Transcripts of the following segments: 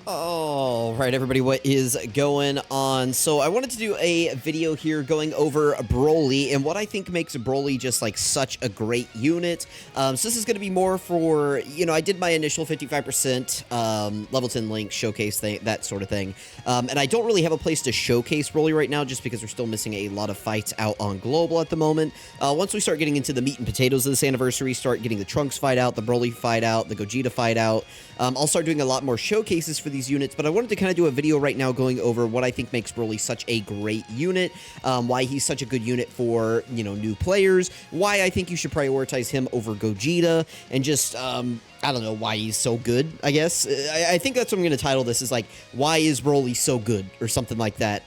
All right, everybody, what is going on? So I wanted to do a video here going over BROLY and what I think makes BROLY just like such a great unit. So this is going to be more for, I did my initial 55% level 10 link showcase thing, that sort of thing. And I don't really have a place to showcase BROLY right now just because we're still missing a lot of fights out on Global at the moment. Once we start getting into the meat and potatoes of this anniversary, start getting the Trunks fight out, the BROLY fight out, the Gogeta fight out, I'll start doing a lot more showcases for these units, but I wanted to kind of do a video right now going over what I think makes BROLY such a great unit, why he's such a good unit for, new players, why I think you should prioritize him over Gogeta, and just, I don't know, why he's so good, I guess. I think that's what I'm going to title this, is like, why is BROLY so good, or something like that.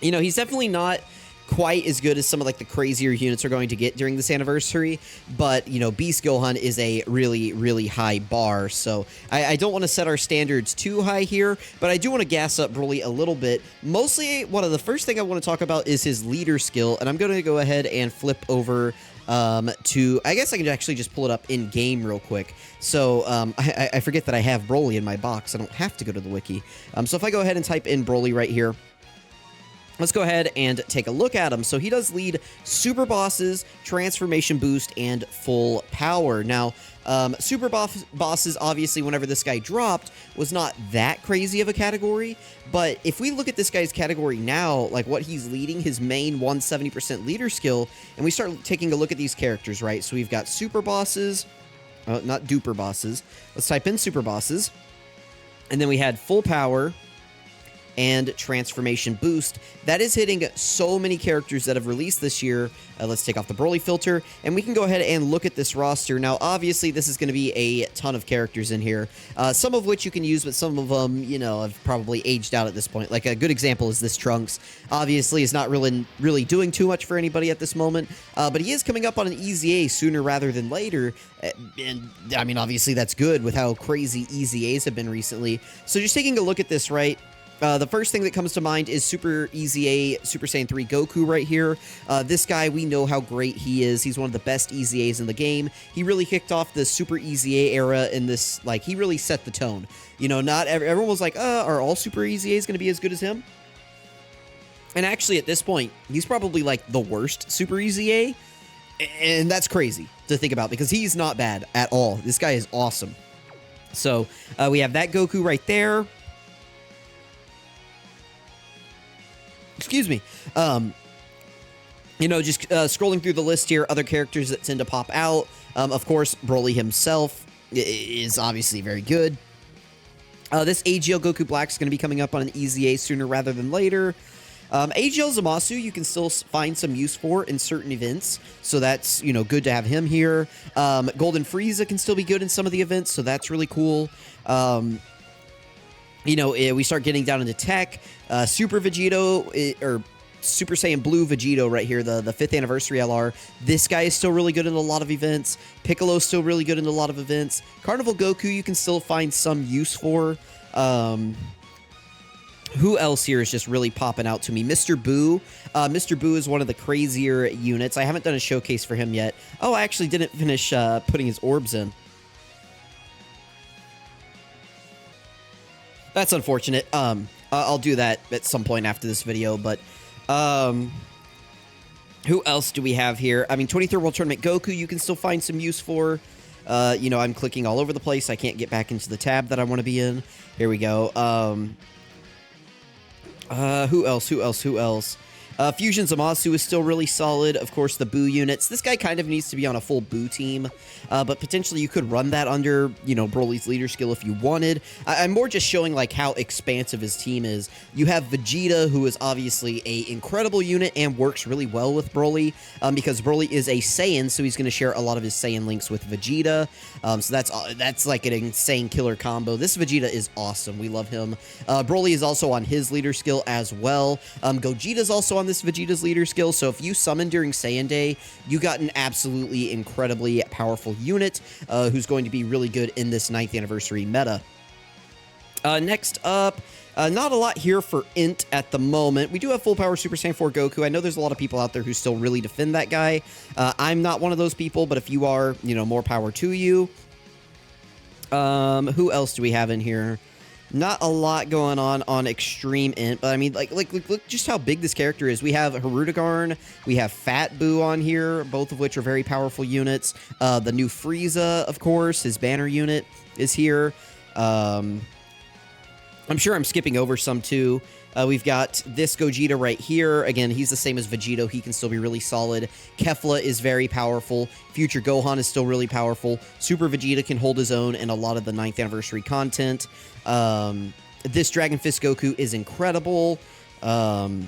He's definitely not quite as good as some of like the crazier units are going to get during this anniversary, but Beast Gohan is a really, really high bar, so I don't want to set our standards too high here, but I do want to gas up BROLY a little bit. Mostly, one of the first thing I want to talk about is his leader skill, and I'm going to go ahead and flip over to, I guess I can actually just pull it up in game real quick. So I forget that I have BROLY in my box. I don't have to go to the wiki. So if I go ahead and type in BROLY right here, let's go ahead and take a look at him. So he does lead Super Bosses, Transformation Boost, and Full Power. Now, Super Bosses, obviously, whenever this guy dropped, was not that crazy of a category. But if we look at this guy's category now, like what he's leading, his main 170% leader skill, and we start taking a look at these characters, right? So we've got Super Bosses, not Duper Bosses. Let's type in Super Bosses. And then we had Full Power and Transformation Boost. That is hitting so many characters that have released this year. Let's take off the BROLY filter, and we can go ahead and look at this roster. Now, obviously, this is going to be a ton of characters in here, some of which you can use, but some of them, have probably aged out at this point. Like, a good example is this Trunks. Obviously, is not really doing too much for anybody at this moment, but he is coming up on an Easy A sooner rather than later, and, I mean, obviously, that's good with how crazy Easy A's have been recently. So just taking a look at this, right? The first thing that comes to mind is Super Easy A Super Saiyan 3 Goku right here. This guy, we know how great he is. He's one of the best Easy A's in the game. He really kicked off the Super Easy A era in this, like, he really set the tone. Not everyone was like, are all Super Easy A's going to be as good as him? And actually, at this point, he's probably, like, the worst Super Easy A. And that's crazy to think about, because he's not bad at all. This guy is awesome. So, we have that Goku right there. Excuse me. Just scrolling through the list here, other characters that tend to pop out. Of course, BROLY himself is obviously very good. This AGL Goku Black is going to be coming up on an Easy A sooner rather than later. AGL Zamasu, you can still find some use for in certain events, so that's, good to have him here. Golden Frieza can still be good in some of the events, so that's really cool. We start getting down into tech. Super Vegito, or Super Saiyan Blue Vegito right here, the 5th anniversary LR. This guy is still really good in a lot of events. Piccolo's still really good in a lot of events. Carnival Goku, you can still find some use for. Who else here is just really popping out to me? Mr. Boo. Mr. Boo is one of the crazier units. I haven't done a showcase for him yet. Oh, I actually didn't finish putting his orbs in. That's unfortunate. I'll do that at some point after this video, but who else do we have here? I mean, 23rd World Tournament Goku, you can still find some use for. I'm clicking all over the place. I can't get back into the tab that I want to be in. Here we go. Who else? Fusion Zamasu is still really solid. Of course, the Boo units. This guy kind of needs to be on a full Boo team, but potentially you could run that under, BROLY's leader skill if you wanted. I'm more just showing, like, how expansive his team is. You have Vegeta, who is obviously a incredible unit and works really well with BROLY, because BROLY is a Saiyan, so he's going to share a lot of his Saiyan links with Vegeta. So that's like an insane killer combo. This Vegeta is awesome. We love him. BROLY is also on his leader skill as well. Gogeta's also on this Vegeta's leader skill, so if you summon during Saiyan Day, you got an absolutely incredibly powerful unit who's going to be really good in this 9th anniversary meta. Next up, not a lot here for Int at the moment. We do have Full Power Super Saiyan 4 Goku. I know there's a lot of people out there who still really defend that guy. I'm not one of those people, but if you are, more power to you. Who else do we have in here? Not a lot going on Extreme Int, but I mean, look just how big this character is. We have Harudagarn, we have Fat Boo on here, both of which are very powerful units. The new Frieza, of course, his banner unit is here. I'm sure I'm skipping over some too. We've got this Gogeta right here. Again, he's the same as Vegito. He can still be really solid. Kefla is very powerful. Future Gohan is still really powerful. Super Vegeta can hold his own in a lot of the 9th anniversary content. This Dragon Fist Goku is incredible. Yeah,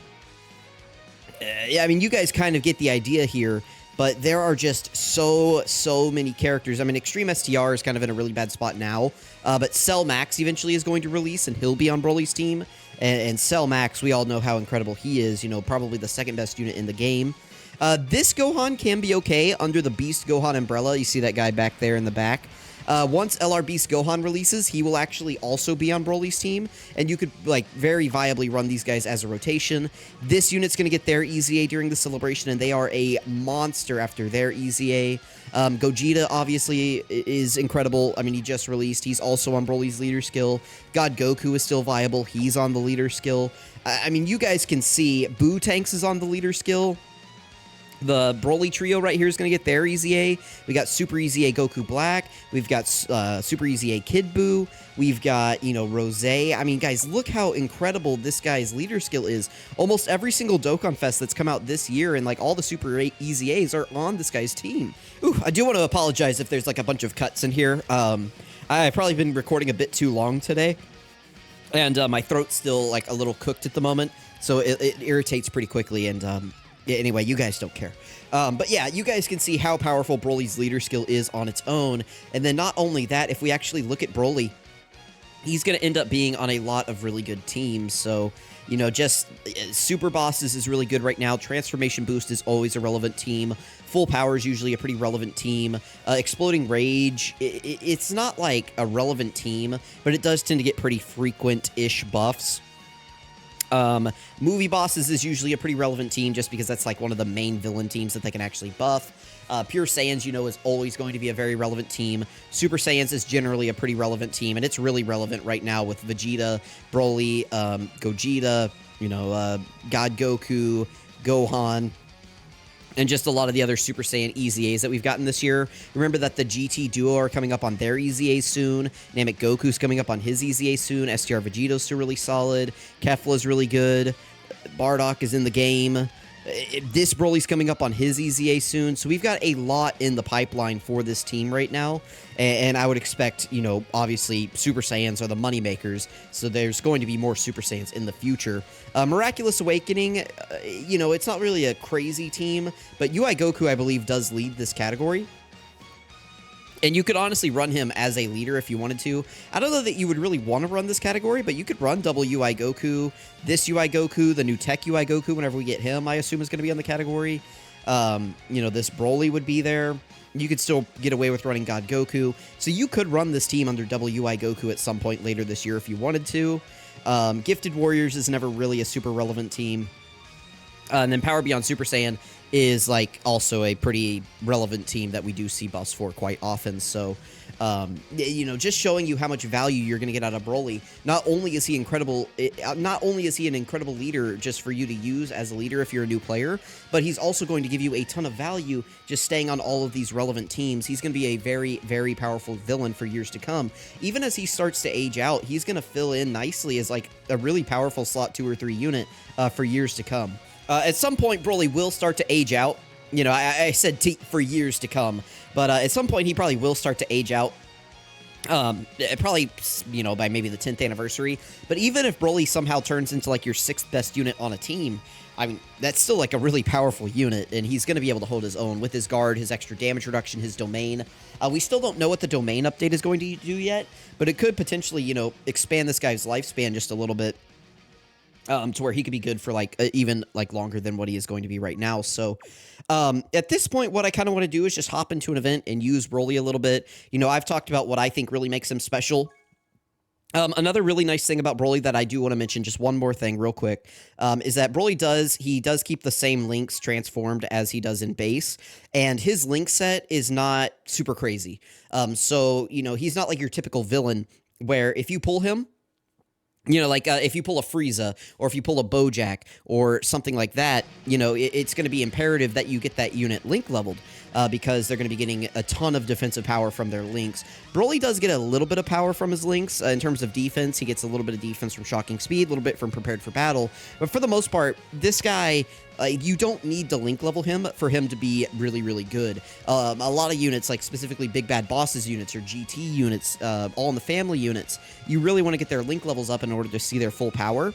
I mean, you guys kind of get the idea here. But there are just so many characters. I mean, Extreme STR is kind of in a really bad spot now. But Cell Max eventually is going to release, and he'll be on Broly's team. And Cell Max, we all know how incredible he is. You know, probably the second best unit in the game. This Gohan can be okay under the Beast Gohan umbrella. You see that guy back there in the back. Once LR Beast Gohan releases, he will actually also be on Broly's team, and you could, like, very viably run these guys as a rotation. This unit's going to get their EZA during the celebration, and they are a monster after their EZA. Gogeta, obviously, is incredible. I mean, he just released. He's also on Broly's leader skill. God Goku is still viable. He's on the leader skill. I mean, you guys can see Boo Tanks is on the leader skill. The Broly trio right here is going to get their EZA. We got Super EZA Goku Black. We've got Super EZA Kid Buu. We've got, you know, Rose. I mean, guys, look how incredible this guy's leader skill is. Almost every single Dokkan Fest that's come out this year, and, like, all the Super EZAs are on this guy's team. Ooh, I do want to apologize if there's, like, a bunch of cuts in here. I've probably been recording a bit too long today, and my throat's still, like, a little cooked at the moment, so it irritates pretty quickly, and, yeah, anyway, you guys don't care. But yeah, you guys can see how powerful Broly's leader skill is on its own. And then not only that, if we actually look at Broly, he's going to end up being on a lot of really good teams. So, you know, just Super Bosses is really good right now. Transformation Boost is always a relevant team. Full Power is usually a pretty relevant team. Exploding Rage, it's not like a relevant team, but it does tend to get pretty frequent-ish buffs. Movie Bosses is usually a pretty relevant team just because that's like one of the main villain teams that they can actually buff. Pure Saiyans, you know, is always going to be a very relevant team. Super Saiyans is generally a pretty relevant team, and it's really relevant right now with Vegeta, Broly, Gogeta, you know, God Goku, Gohan, and just a lot of the other Super Saiyan EZAs that we've gotten this year. Remember that the GT Duo are coming up on their EZA soon. Namek Goku's coming up on his EZA soon. STR Vegito's still really solid. Kefla's really good. Bardock is in the game. This Broly's coming up on his EZA soon. So we've got a lot in the pipeline for this team right now. And I would expect, you know, obviously Super Saiyans are the money makers. So there's going to be more Super Saiyans in the future. Miraculous Awakening, you know, it's not really a crazy team. But UI Goku, I believe, does lead this category. And you could honestly run him as a leader if you wanted to. I don't know that you would really want to run this category, but you could run double UI Goku, this UI Goku, the new Tech UI Goku, whenever we get him, I assume is going to be on the category. You know, this Broly would be there. You could still get away with running God Goku. So you could run this team under double UI Goku at some point later this year if you wanted to. Gifted Warriors is never really a super relevant team. And then Power Beyond Super Saiyan is, like, also a pretty relevant team that we do see buffs for quite often. So, you know, just showing you how much value you're going to get out of Broly. Not only is he incredible, not only is he an incredible leader just for you to use as a leader if you're a new player, but he's also going to give you a ton of value just staying on all of these relevant teams. He's going to be a very, very powerful villain for years to come. Even as he starts to age out, he's going to fill in nicely as, like, a really powerful slot 2 or 3 unit for years to come. At some point, Broly will start to age out. You know, I said for years to come, but at some point, he probably will start to age out. Probably, you know, by maybe the 10th anniversary. But even if Broly somehow turns into, like, your 6th best unit on a team, I mean, that's still, like, a really powerful unit, and he's going to be able to hold his own with his guard, his extra damage reduction, his domain. We still don't know what the domain update is going to do yet, but it could potentially, you know, expand this guy's lifespan just a little bit. To where he could be good for, like, even, like, longer than what he is going to be right now. So, at this point, what I kind of want to do is just hop into an event and use Broly a little bit. You know, I've talked about what I think really makes him special. Another really nice thing about Broly that I do want to mention, just one more thing real quick, is that Broly does keep the same links transformed as he does in base, and his link set is not super crazy. So, you know, he's not like your typical villain where if you pull him, You know, like if you pull a Frieza or if you pull a Bojack or something like that, you know, it's going to be imperative that you get that unit link leveled because they're going to be getting a ton of defensive power from their links. Broly does get a little bit of power from his links in terms of defense. He gets a little bit of defense from Shocking Speed, a little bit from Prepared for Battle. But for the most part, this guy, you don't need to link level him for him to be really, really good. A lot of units, like specifically Big Bad Bosses units or GT units, All in the Family units, you really want to get their link levels up in order to see their full power.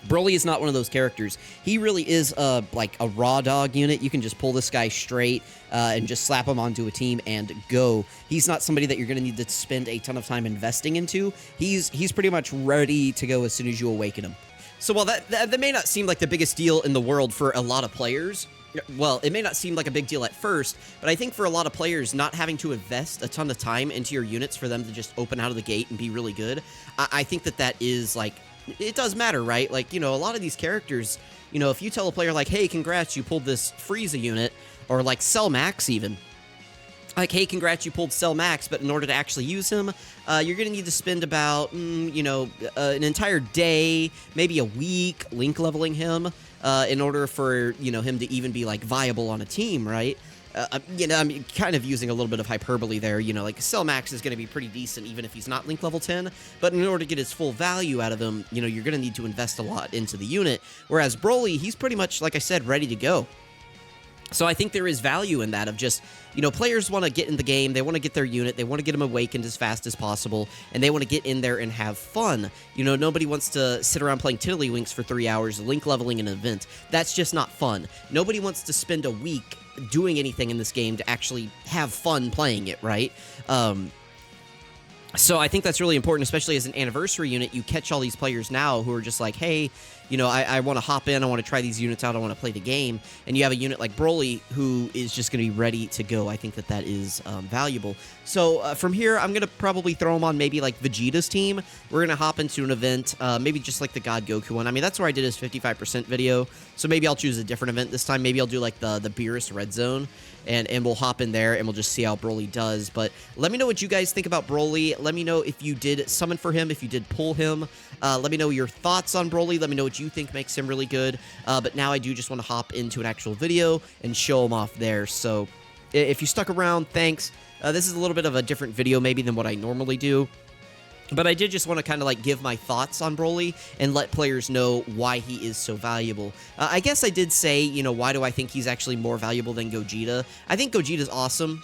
Broly is not one of those characters. He really is like a raw dog unit. You can just pull this guy straight and just slap him onto a team and go. He's not somebody that you're going to need to spend a ton of time investing into. He's pretty much ready to go as soon as you awaken him. So while that may not seem like the biggest deal in the world for a lot of players, well, it may not seem like a big deal at first, but I think for a lot of players, not having to invest a ton of time into your units for them to just open out of the gate and be really good, I think that is, like, it does matter, right? Like, you know, a lot of these characters, you know, if you tell a player, like, hey, congrats, you pulled this Frieza unit, or, like, Cell Max even, like, hey, congrats, you pulled Cell Max, but in order to actually use him, you're going to need to spend about, you know, an entire day, maybe a week, link leveling him in order for, you know, him to even be, like, viable on a team, right? You know, I'm kind of using a little bit of hyperbole there. You know, like, Cell Max is going to be pretty decent even if he's not link level 10, but in order to get his full value out of him, you know, you're going to need to invest a lot into the unit, whereas Broly, he's pretty much, like I said, ready to go. So I think there is value in that of just, you know, players want to get in the game, they want to get their unit, they want to get them awakened as fast as possible, and they want to get in there and have fun. You know, nobody wants to sit around playing Tiddlywinks for 3 hours, link leveling an event. That's just not fun. Nobody wants to spend a week doing anything in this game to actually have fun playing it, right? So I think that's really important, especially as an anniversary unit. You catch all these players now who are just like, hey, you know, I want to hop in, I want to try these units out, I want to play the game. And you have a unit like Broly who is just going to be ready to go. I think that is valuable. So from here, I'm going to probably throw him on maybe like Vegeta's team. We're going to hop into an event, maybe just like the God Goku one. I mean, that's where I did his 55% video. So maybe I'll choose a different event this time. Maybe I'll do like the Beerus Red Zone. And we'll hop in there, and we'll just see how Broly does. But let me know what you guys think about Broly. Let me know if you did summon for him, if you did pull him. Let me know your thoughts on Broly. Let me know what you think makes him really good. But now I do just want to hop into an actual video and show him off there. So if you stuck around, thanks. This is a little bit of a different video maybe than what I normally do. But I did just want to kind of like give my thoughts on Broly and let players know why he is so valuable. I guess I did say, you know, why do I think he's actually more valuable than Gogeta? I think Gogeta's awesome.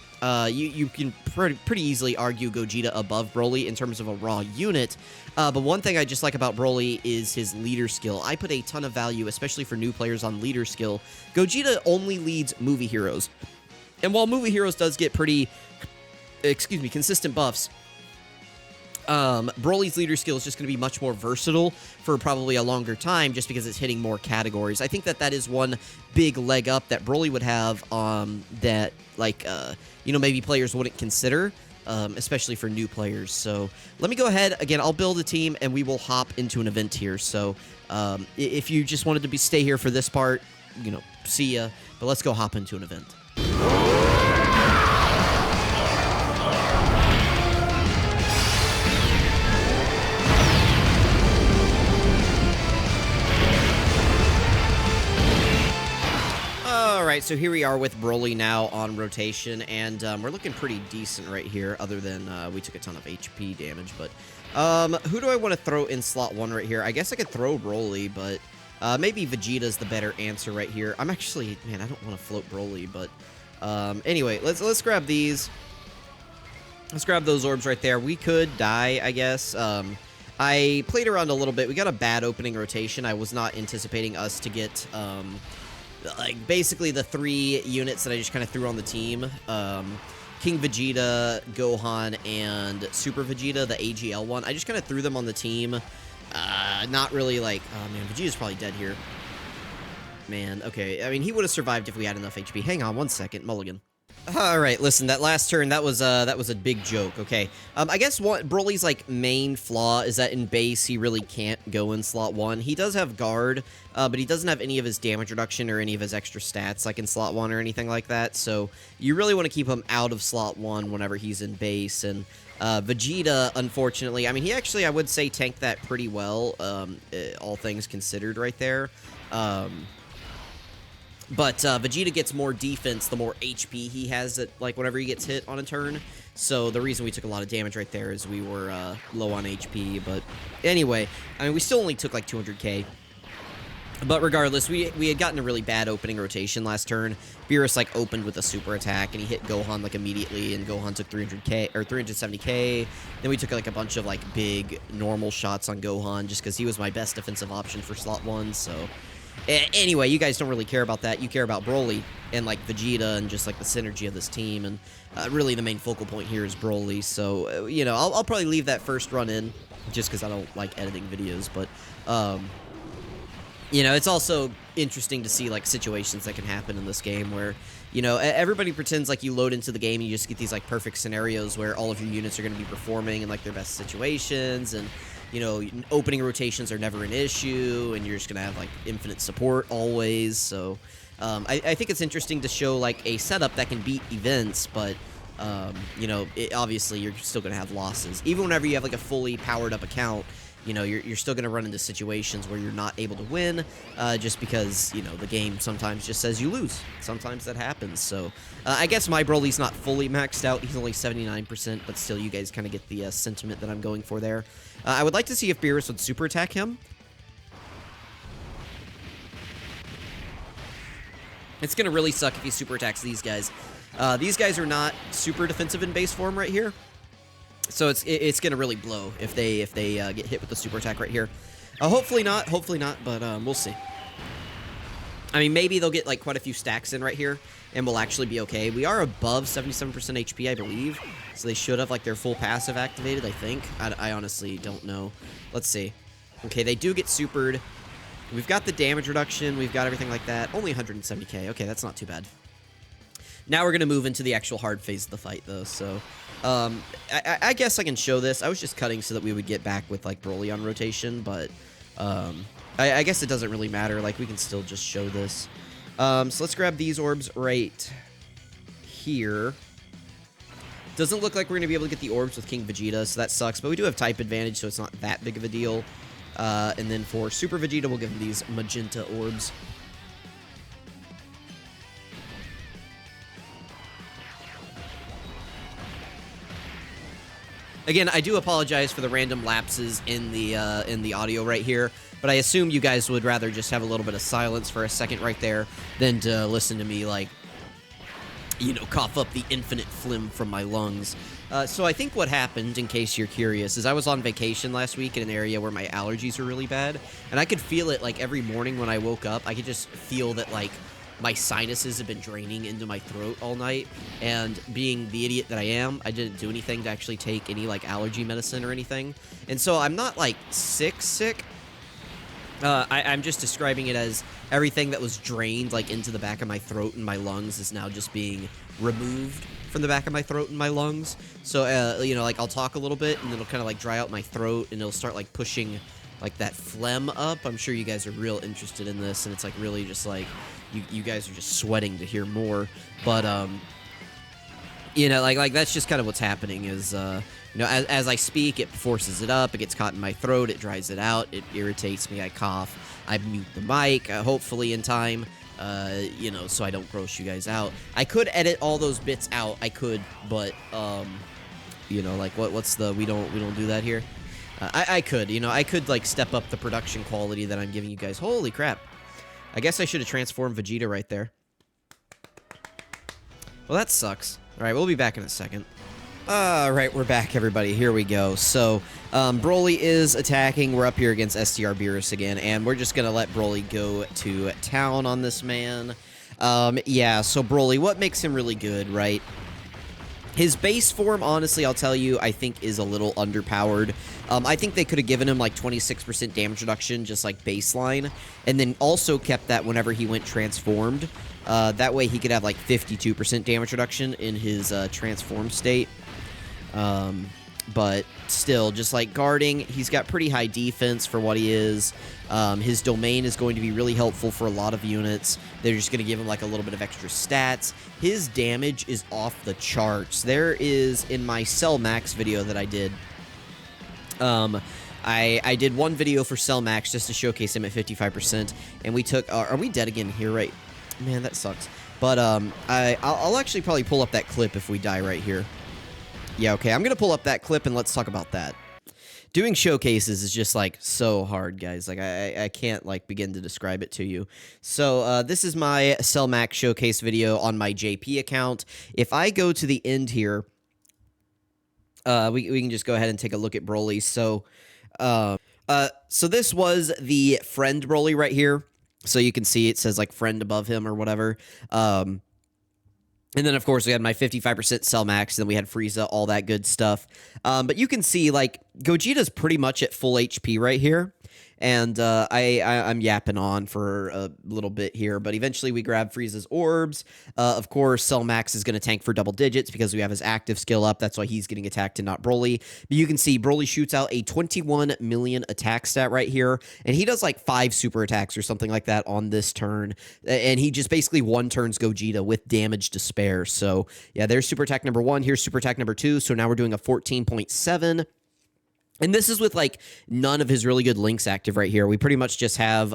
You can pretty easily argue Gogeta above Broly in terms of a raw unit. But one thing I just like about Broly is his leader skill. I put a ton of value, especially for new players, on leader skill. Gogeta only leads movie heroes. And while movie heroes does get pretty, consistent buffs, Broly's leader skill is just going to be much more versatile for probably a longer time just because it's hitting more categories. I think that is one big leg up that Broly would have that, like, you know, maybe players wouldn't consider, especially for new players. So let me go ahead. Again, I'll build a team, and we will hop into an event here. So if you just wanted to stay here for this part, you know, see ya. But let's go hop into an event. Alright, so here we are with Broly now on rotation, and we're looking pretty decent right here, other than we took a ton of HP damage, but who do I want to throw in slot 1 right here? I guess I could throw Broly, but maybe Vegeta's the better answer right here. I'm actually, man, I don't want to float Broly, but anyway, let's grab these. Let's grab those orbs right there. We could die, I guess. I played around a little bit. We got a bad opening rotation. I was not anticipating us to get like basically the 3 units that I just kind of threw on the team. King Vegeta, Gohan, and Super Vegeta, the AGL one. I just kind of threw them on the team. Not really like, oh man, Vegeta's probably dead here. Man, okay. I mean, he would have survived if we had enough HP. Hang on one second, Mulligan. All right, listen, that last turn, that was a big joke, okay? I guess what Broly's, like, main flaw is that in base, he really can't go in slot 1. He does have guard, but he doesn't have any of his damage reduction or any of his extra stats, like, in slot 1 or anything like that, so you really want to keep him out of slot 1 whenever he's in base, and Vegeta, unfortunately, I mean, he actually, I would say, tanked that pretty well, all things considered right there. But Vegeta gets more defense the more HP he has at, like, whenever he gets hit on a turn. So the reason we took a lot of damage right there is we were low on HP. But anyway, I mean, we still only took like 200k. But regardless, we had gotten a really bad opening rotation last turn. Beerus, like, opened with a super attack, and he hit Gohan, like, immediately, and Gohan took 300k, or 370k. Then we took, like, a bunch of, like, big normal shots on Gohan, just because he was my best defensive option for slot 1, so... Anyway, you guys don't really care about that. You care about Broly and, like, Vegeta and just, like, the synergy of this team. And really the main focal point here is Broly. So, you know, I'll probably leave that first run in just because I don't like editing videos. But, you know, it's also interesting to see, like, situations that can happen in this game where, you know, everybody pretends like you load into the game and you just get these, like, perfect scenarios where all of your units are going to be performing in, like, their best situations. And... you know, opening rotations are never an issue, and you're just going to have, like, infinite support always, so I think it's interesting to show, like, a setup that can beat events, but, you know, obviously you're still going to have losses. Even whenever you have, like, a fully powered-up account, you know, you're still going to run into situations where you're not able to win, just because, you know, the game sometimes just says you lose. Sometimes that happens, so I guess my Broly's not fully maxed out. He's only 79%, but still, you guys kind of get the sentiment that I'm going for there. I would like to see if Beerus would super attack him. It's going to really suck if he super attacks these guys. These guys are not super defensive in base form right here. So it's going to really blow if they get hit with the super attack right here. Hopefully not, but we'll see. I mean, maybe they'll get, like, quite a few stacks in right here, and we'll actually be okay. We are above 77% HP, I believe, so they should have, like, their full passive activated, I think. I honestly don't know. Let's see. Okay, they do get supered. We've got the damage reduction. We've got everything like that. Only 170k. Okay, that's not too bad. Now we're going to move into the actual hard phase of the fight, though, so... I guess I can show this. I was just cutting so that we would get back with, like, Broly on rotation, but... I guess it doesn't really matter. Like, we can still just show this. So let's grab these orbs right here. Doesn't look like we're going to be able to get the orbs with King Vegeta, so that sucks. But we do have type advantage, so it's not that big of a deal. And then for Super Vegeta, we'll give him these magenta orbs. Again, I do apologize for the random lapses in the audio right here, but I assume you guys would rather just have a little bit of silence for a second right there than to listen to me, like, you know, cough up the infinite phlegm from my lungs. So I think what happened, in case you're curious, is I was on vacation last week in an area where my allergies were really bad, and I could feel it, like, every morning when I woke up. I could just feel that, like, my sinuses have been draining into my throat all night, and being the idiot that I am, I didn't do anything to actually take any, like, allergy medicine or anything. And so I'm not, like, sick. I'm just describing it as everything that was drained, like, into the back of my throat and my lungs is now just being removed from the back of my throat and my lungs. So, you know, like, I'll talk a little bit, and it'll kind of, like, dry out my throat, and it'll start, like, pushing, like, that phlegm up. I'm sure you guys are real interested in this, and it's, like, really just, like, you guys are just sweating to hear more. But, you know, like that's just kind of what's happening is, you know, as I speak, it forces it up, it gets caught in my throat, it dries it out, it irritates me, I cough, I mute the mic, hopefully in time, you know, so I don't gross you guys out. I could edit all those bits out, I could, but, you know, like, what's the, we don't do that here? I could, you know, I could, like, step up the production quality that I'm giving you guys. Holy crap. I guess I should have transformed Vegeta right there. Well, that sucks. Alright, we'll be back in a second. Alright, we're back, everybody. Here we go. So, Broly is attacking. We're up here against STR Beerus again, and we're just gonna let Broly go to town on this man. Yeah, so Broly, what makes him really good, right? His base form, honestly, I'll tell you, I think is a little underpowered. I think they could have given him like 26% damage reduction, just like baseline, and then also kept that whenever he went transformed. That way he could have like 52% damage reduction in his transformed state. But still, just like guarding, he's got pretty high defense for what he is. His domain is going to be really helpful for a lot of units. They're just going to give him like a little bit of extra stats. His damage is off the charts. There is, in my Cell Max video that I did, I did one video for Cell Max just to showcase him at 55%, and we took, are we dead again here, right? Man, that sucks. But I'll actually probably pull up that clip if we die right here. Yeah, okay, I'm going to pull up that clip and let's talk about that. Doing showcases is just, like, so hard, guys. Like, I can't, like, begin to describe it to you. So, this is my Cell Max showcase video on my JP account. If I go to the end here, we can just go ahead and take a look at BROLY. So, so this was the friend BROLY right here. So you can see it says, like, friend above him or whatever. And then, of course, we had my 55% Cell Max, and then we had Frieza, all that good stuff. But you can see, like, Gogeta's pretty much at full HP right here. And I'm yapping on for a little bit here, but eventually we grab Frieza's orbs. Of course, Cell Max is going to tank for double digits because we have his active skill up. That's why he's getting attacked and not BROLY. But you can see BROLY shoots out a 21 million attack stat right here, and he does like 5 super attacks or something like that on this turn. And he just basically one-turns Gogeta with damage to spare. So, yeah, there's super attack number 1. Here's super attack number 2. So now we're doing a 14.7. And this is with, like, none of his really good links active right here. We pretty much just have,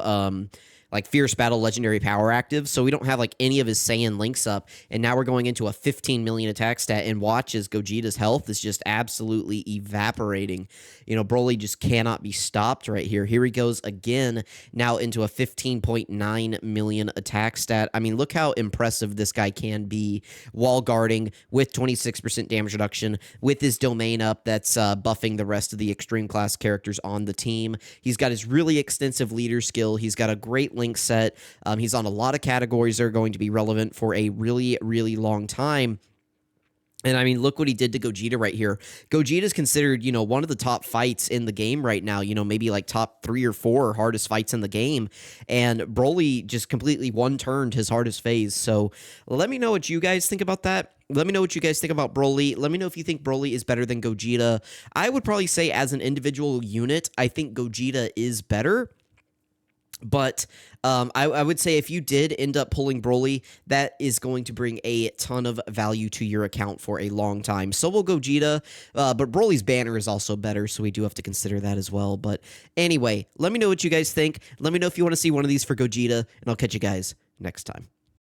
like, Fierce Battle Legendary Power active, so we don't have, like, any of his Saiyan links up. And now we're going into a 15 million attack stat, and watch as Gogeta's health is just absolutely evaporating. You know, BROLY just cannot be stopped right here. Here he goes again, now into a 15.9 million attack stat. I mean, look how impressive this guy can be while guarding with 26% damage reduction, with his domain up that's buffing the rest of the extreme class characters on the team. He's got his really extensive leader skill. He's got a great link set. He's on a lot of categories that are going to be relevant for a really, really long time. And, I mean, look what he did to Gogeta right here. Gogeta's considered, you know, one of the top fights in the game right now. You know, maybe like top 3 or 4 hardest fights in the game. And BROLY just completely one-turned his hardest phase. So let me know what you guys think about that. Let me know what you guys think about BROLY. Let me know if you think BROLY is better than Gogeta. I would probably say as an individual unit, I think Gogeta is better. But I would say if you did end up pulling BROLY, that is going to bring a ton of value to your account for a long time. So will Gogeta, but BROLY's banner is also better, so we do have to consider that as well. But anyway, let me know what you guys think. Let me know if you want to see one of these for Gogeta, and I'll catch you guys next time.